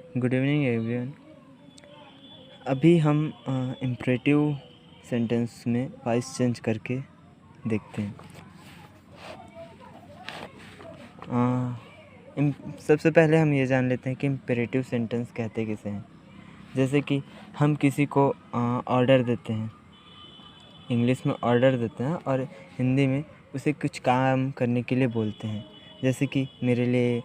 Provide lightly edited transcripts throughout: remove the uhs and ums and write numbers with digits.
Good evening everyone. अभी हम imperative sentence में वॉइस चेंज करके देखते हैं। सबसे पहले हम ये जान लेते हैं कि इम्परेटिव सेंटेंस कहते किसे हैं। जैसे कि हम किसी को ऑर्डर देते हैं, इंग्लिश में ऑर्डर देते हैं और हिंदी में उसे कुछ काम करने के लिए बोलते हैं। जैसे कि मेरे लिए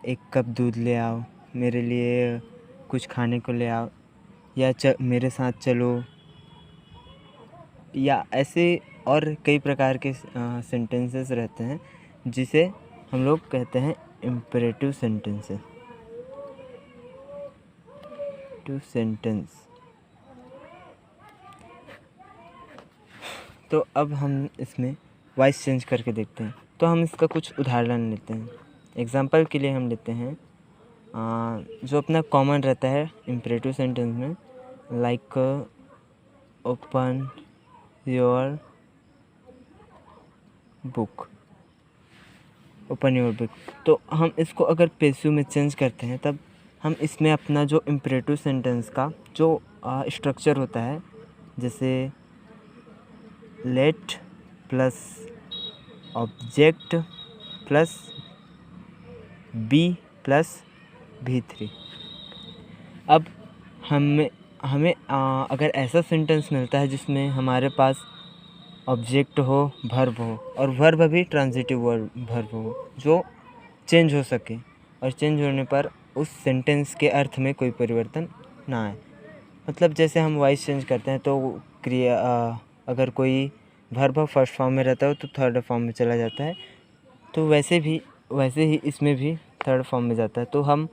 1 कप दूध ले आओ, मेरे लिए कुछ खाने को ले आओ, या मेरे साथ चलो, या ऐसे और कई प्रकार के सेंटेंसेस रहते हैं जिसे हम लोग कहते हैं इम्परेटिव सेंटेंसेस। तो अब हम इसमें वॉइस चेंज करके देखते हैं। तो हम इसका कुछ उदाहरण लेते हैं। एग्जांपल के लिए हम लेते हैं जो अपना कॉमन रहता है इम्परेटिव सेंटेंस में, लाइक ओपन योर बुक। तो हम इसको अगर पैसिव में चेंज करते हैं तब हम इसमें अपना जो इम्परेटिव सेंटेंस का जो स्ट्रक्चर होता है, जैसे let plus object plus be plus V3। अब हमें अगर ऐसा सेंटेंस मिलता है जिसमें हमारे पास ऑब्जेक्ट हो, वर्ब हो, और वर्ब भी ट्रांजिटिव वर्ब हो जो चेंज हो सके, और चेंज होने पर उस सेंटेंस के अर्थ में कोई परिवर्तन ना आए। मतलब जैसे हम वॉइस चेंज करते हैं तो क्रिया अगर कोई वर्ब फर्स्ट फॉर्म में रहता है तो थर्ड फॉर्म में चला जाता है, तो वैसे ही इसमें भी थर्ड फॉर्म में जाता है। तो हम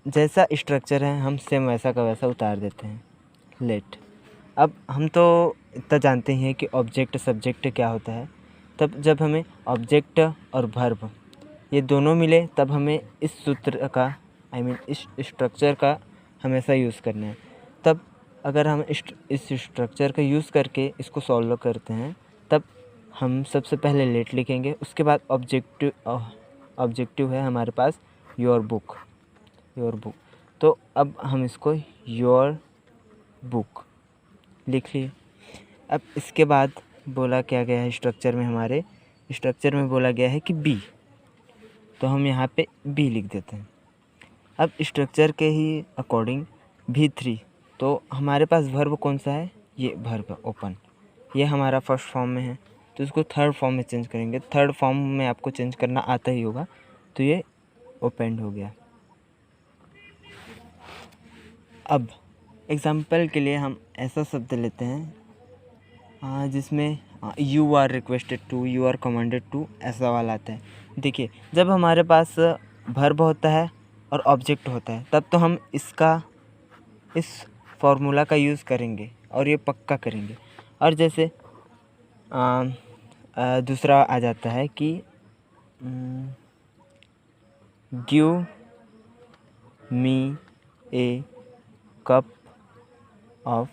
जैसा स्ट्रक्चर है हम सेम वैसा का वैसा उतार देते हैं, लेट। अब हम तो इतना जानते ही हैं कि ऑब्जेक्ट सब्जेक्ट क्या होता है। तब जब हमें ऑब्जेक्ट और वर्ब ये दोनों मिले तब हमें इस सूत्र का इस स्ट्रक्चर का हमेशा यूज़ करना है। तब अगर हम इस स्ट्रक्चर का यूज़ करके इसको सॉल्व करते हैं तब हम सबसे पहले लेट लिखेंगे, उसके बाद ऑब्जेक्टिव है हमारे पास योर बुक। तो अब हम इसको योर बुक लिख लिए। अब इसके बाद बोला क्या गया है स्ट्रक्चर में, हमारे स्ट्रक्चर में बोला गया है कि बी, तो हम यहाँ पे बी लिख देते हैं। अब स्ट्रक्चर के ही अकॉर्डिंग V3, तो हमारे पास वर्ब कौन सा है, ये वर्ब ओपन, ये हमारा फर्स्ट फॉर्म में है, तो इसको थर्ड फॉर्म में चेंज करेंगे। थर्ड फॉर्म में आपको चेंज करना आता ही होगा, तो ये ओपनड हो गया। अब एग्जाम्पल के लिए हम ऐसा शब्द लेते हैं जिसमें you are requested to, you are commanded to, ऐसा वाला आता है। देखिए, जब हमारे पास वर्ब होता है और ऑब्जेक्ट होता है तब तो हम इस फॉर्मूला का यूज़ करेंगे और ये पक्का करेंगे। और जैसे दूसरा आ जाता है कि give me a cup of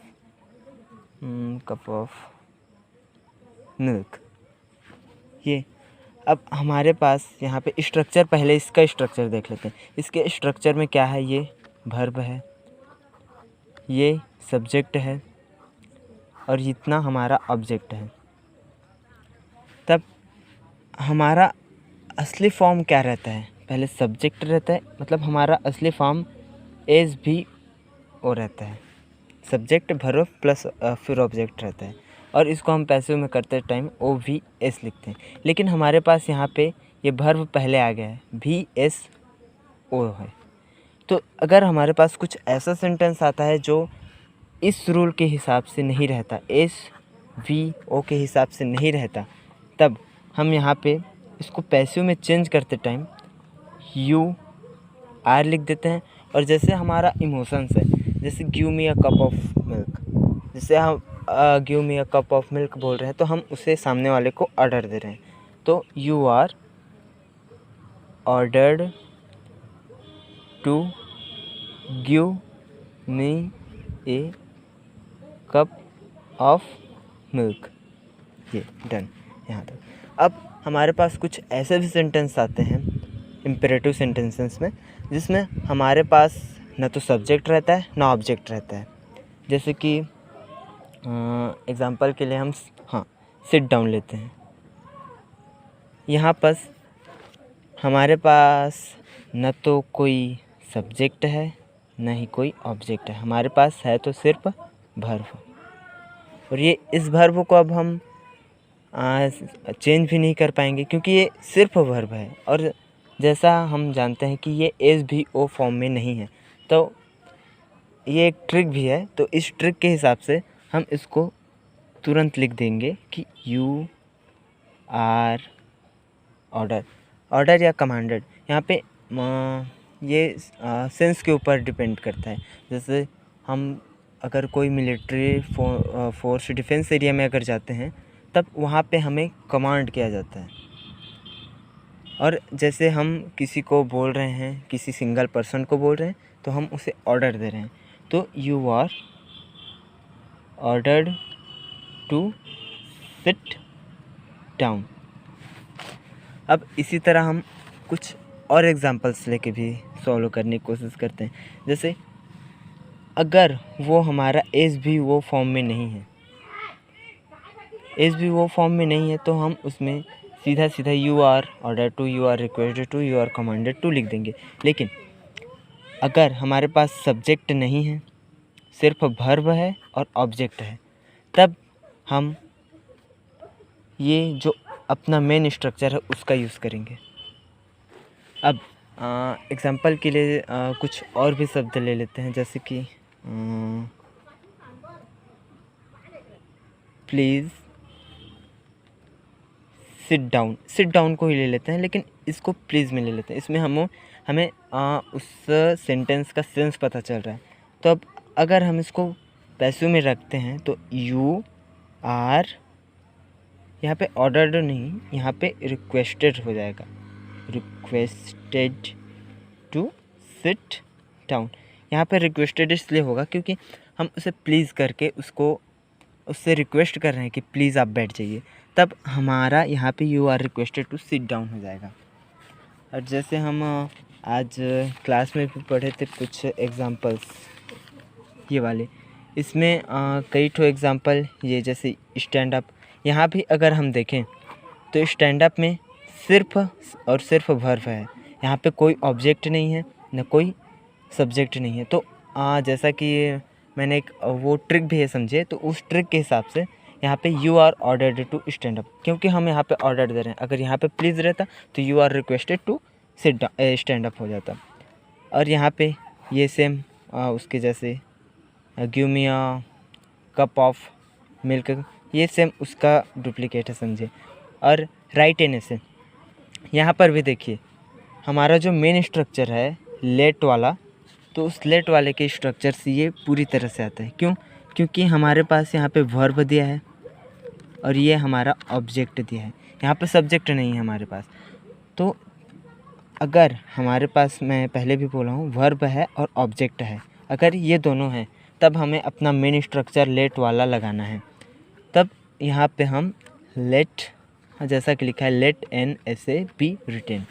milk. ये अब हमारे पास यहाँ पे स्ट्रक्चर, पहले इसका स्ट्रक्चर देख लेते हैं। इसके स्ट्रक्चर में क्या है, ये वर्ब है, ये सब्जेक्ट है और इतना हमारा ऑब्जेक्ट है। तब हमारा असली फॉर्म क्या रहता है, पहले सब्जेक्ट रहता है, मतलब हमारा असली फॉर्म एस भी ओ रहता है, सब्जेक्ट वर्ब प्लस फिर ऑब्जेक्ट रहता है, और इसको हम पैसिव में करते टाइम OVS लिखते हैं। लेकिन हमारे पास यहाँ पे ये वर्ब पहले आ गया है, VSO है। तो अगर हमारे पास कुछ ऐसा सेंटेंस आता है जो इस रूल के हिसाब से नहीं रहता, SVO के हिसाब से नहीं रहता, तब हम यहाँ पे इसको पैसिव में चेंज करते टाइम UR लिख देते हैं। और जैसे हमारा इमोशंस है, जैसे give me a cup of milk, जैसे हम give me a cup of milk बोल रहे हैं तो हम उसे सामने वाले को ऑर्डर दे रहे हैं, तो you are ordered to give me a cup of milk. ये डन यहाँ तक। अब हमारे पास कुछ ऐसे भी सेंटेंस आते हैं इम्पेरेटिव सेंटेंसेस में, जिसमें हमारे पास ना तो सब्जेक्ट रहता है ना ऑब्जेक्ट रहता है। जैसे कि एग्ज़ाम्पल के लिए हम सिट डाउन लेते हैं। यहाँ पर हमारे पास न तो कोई सब्जेक्ट है न ही कोई ऑब्जेक्ट है, हमारे पास है तो सिर्फ वर्ब। और ये इस वर्ब को अब हम चेंज भी नहीं कर पाएंगे क्योंकि ये सिर्फ वर्ब है। और जैसा हम जानते हैं कि ये एस भी ओ फॉर्म में नहीं है, तो ये एक ट्रिक भी है। तो इस ट्रिक के हिसाब से हम इसको तुरंत लिख देंगे कि यू आर ऑर्डर या कमांडेड। यहाँ पे ये सेंस के ऊपर डिपेंड करता है। जैसे हम अगर कोई मिलिट्री फोर्स डिफेंस एरिया में अगर जाते हैं तब वहाँ पे हमें कमांड किया जाता है। और जैसे हम किसी को बोल रहे हैं, किसी सिंगल पर्सन को बोल रहे हैं, तो हम उसे ऑर्डर दे रहे हैं। तो you are ordered to sit down. अब इसी तरह हम कुछ और एग्जांपल्स लेके भी सॉल्व करने की कोशिश करते हैं। जैसे अगर वो हमारा एस भी वो फॉर्म में नहीं है, एस भी वो फॉर्म में नहीं है, तो हम उसमें सीधा सीधा you are order to, you are requested to, you are commanded to लिख देंगे। लेकिन अगर हमारे पास सब्जेक्ट नहीं है, सिर्फ वर्ब है और ऑब्जेक्ट है, तब हम ये जो अपना मेन स्ट्रक्चर है उसका यूज़ करेंगे। अब एग्जांपल के लिए कुछ और भी शब्द ले लेते हैं। जैसे कि प्लीज़ सिट डाउन को ही ले लेते हैं, लेकिन इसको प्लीज़ में ले लेते हैं। इसमें हमें उस सेंटेंस का सेंस पता चल रहा है। तो अब अगर हम इसको पैसिव में रखते हैं तो यू आर, यहाँ पे ऑर्डर्ड नहीं, यहाँ पे रिक्वेस्टेड हो जाएगा, रिक्वेस्टेड टू सिट डाउन। यहाँ पे रिक्वेस्टेड इसलिए होगा क्योंकि हम उसे प्लीज़ करके उससे रिक्वेस्ट कर रहे हैं कि प्लीज़ आप बैठ जाइए, तब हमारा यहाँ पे you are requested to sit down हो जाएगा। और जैसे हम आज क्लास में भी पढ़े थे कुछ एग्जांपल्स ये वाले, इसमें कई ठो एग्जांपल ये जैसे स्टैंड अप। यहाँ भी अगर हम देखें तो स्टैंड अप में सिर्फ और सिर्फ वर्ब है, यहाँ पे कोई ऑब्जेक्ट नहीं है न कोई सब्जेक्ट नहीं है। तो जैसा कि मैंने एक वो ट्रिक भी है समझे, तो उस ट्रिक के हिसाब से यहाँ पे you are ordered to stand up, क्योंकि हम यहाँ पे ऑर्डर दे रहे हैं। अगर यहाँ पे प्लीज़ रहता तो you are requested to sit stand up हो जाता। और यहाँ पे ये सेम उसके जैसे give me a cup of milk, ये सेम उसका डुप्लीकेट है समझे। और राइट एन से यहाँ पर भी देखिए हमारा जो मेन स्ट्रक्चर है लेट वाला, तो उस लेट वाले के स्ट्रक्चर से ये पूरी तरह से आता है। क्यों? क्योंकि हमारे पास यहाँ पे वर्ब दिया है और ये हमारा ऑब्जेक्ट दिया है, यहाँ पे सब्जेक्ट नहीं है हमारे पास। तो अगर हमारे पास, मैं पहले भी बोला हूँ, वर्ब है और ऑब्जेक्ट है, अगर ये दोनों हैं तब हमें अपना मेन स्ट्रक्चर लेट वाला लगाना है। तब यहाँ पे हम लेट, जैसा कि लिखा है लेट एन ऐसे बी रिटेन,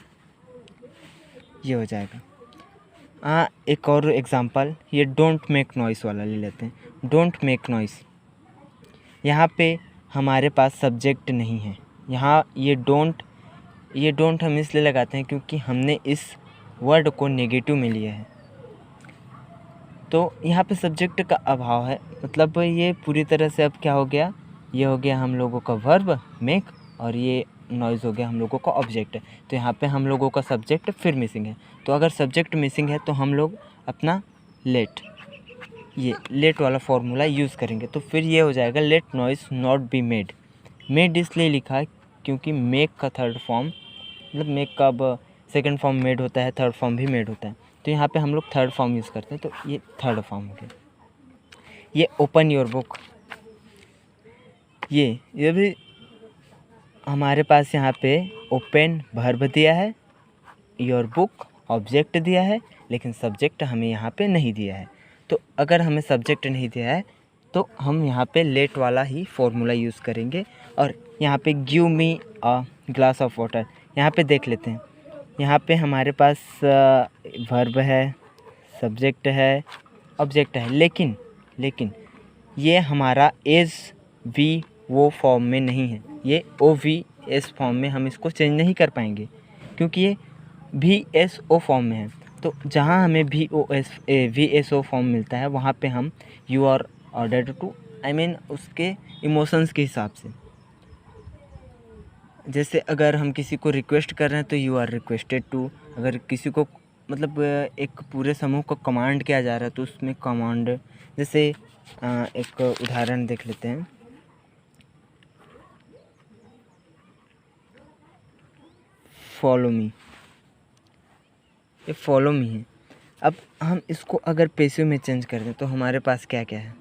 ये हो जाएगा। एक और एग्जांपल ये डोंट मेक नॉइस वाला ले लेते हैं। डोंट मेक नॉइस, यहाँ पे हमारे पास सब्जेक्ट नहीं है। यहाँ ये डोंट हम इसलिए लगाते हैं क्योंकि हमने इस वर्ड को नेगेटिव में लिया है, तो यहाँ पे सब्जेक्ट का अभाव है। मतलब ये पूरी तरह से अब क्या हो गया, ये हो गया हम लोगों का वर्ब मेक और ये नॉइज़ हो गया हम लोगों का ऑब्जेक्ट। तो यहाँ पे हम लोगों का सब्जेक्ट फिर मिसिंग है। तो अगर सब्जेक्ट मिसिंग है तो हम लोग अपना ये लेट वाला फॉर्मूला यूज़ करेंगे। तो फिर ये हो जाएगा let noise not be made. Made इसलिए लिखा है क्योंकि मेक का थर्ड फॉर्म, मतलब मेक का अब सेकेंड फॉर्म मेड होता है, थर्ड फॉर्म भी मेड होता है, तो यहाँ पे हम लोग थर्ड फॉर्म यूज़ करते हैं। तो ये थर्ड फॉर्म हो गया। ये ओपन योर बुक, ये भी हमारे पास यहाँ पे ओपन वर्ब दिया है, योर बुक ऑब्जेक्ट दिया है, लेकिन सब्जेक्ट हमें यहाँ पे नहीं दिया है। तो अगर हमें सब्जेक्ट नहीं दिया है तो हम यहाँ पे लेट वाला ही फॉर्मूला यूज़ करेंगे। और यहाँ पे give me a glass of water, यहाँ पे देख लेते हैं यहाँ पे हमारे पास वर्ब है, सब्जेक्ट है, ऑब्जेक्ट है, लेकिन ये हमारा एज वी वो फॉर्म में नहीं है। ये ओ वी एस फॉर्म में हम इसको चेंज नहीं कर पाएंगे क्योंकि ये वी एस ओ फॉर्म में है। तो जहाँ हमें वी एस ओ फॉर्म मिलता है वहाँ पे हम you are ordered to, I mean उसके इमोशंस के हिसाब से। जैसे अगर हम किसी को रिक्वेस्ट कर रहे हैं तो यू आर रिक्वेस्टेड टू। अगर किसी को मतलब एक पूरे समूह को कमांड किया जा रहा है तो उसमें कमांड, जैसे एक उदाहरण देख लेते हैं। फॉलो मी, ये फॉलो मी है। अब हम इसको अगर पैसिव में चेंज कर दें तो हमारे पास क्या क्या है।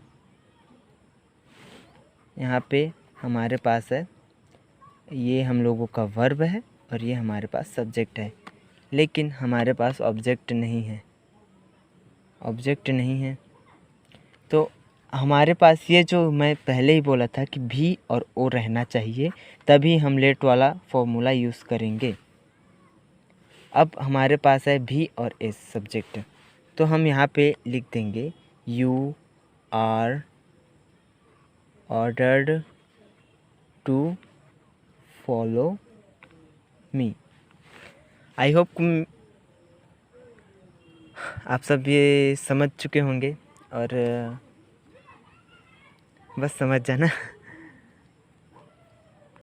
यहाँ पे हमारे पास है, ये हम लोगों का वर्ब है और ये हमारे पास सब्जेक्ट है, लेकिन हमारे पास ऑब्जेक्ट नहीं है। ऑब्जेक्ट नहीं है तो हमारे पास ये जो मैं पहले ही बोला था कि भी और ओ रहना चाहिए, तभी हम लेट वाला फॉर्मूला यूज़ करेंगे। अब हमारे पास है भी और एस सब्जेक्ट, तो हम यहाँ पे लिख देंगे you are ordered to follow me. I hope आप सब ये समझ चुके होंगे और बस समझ जाना।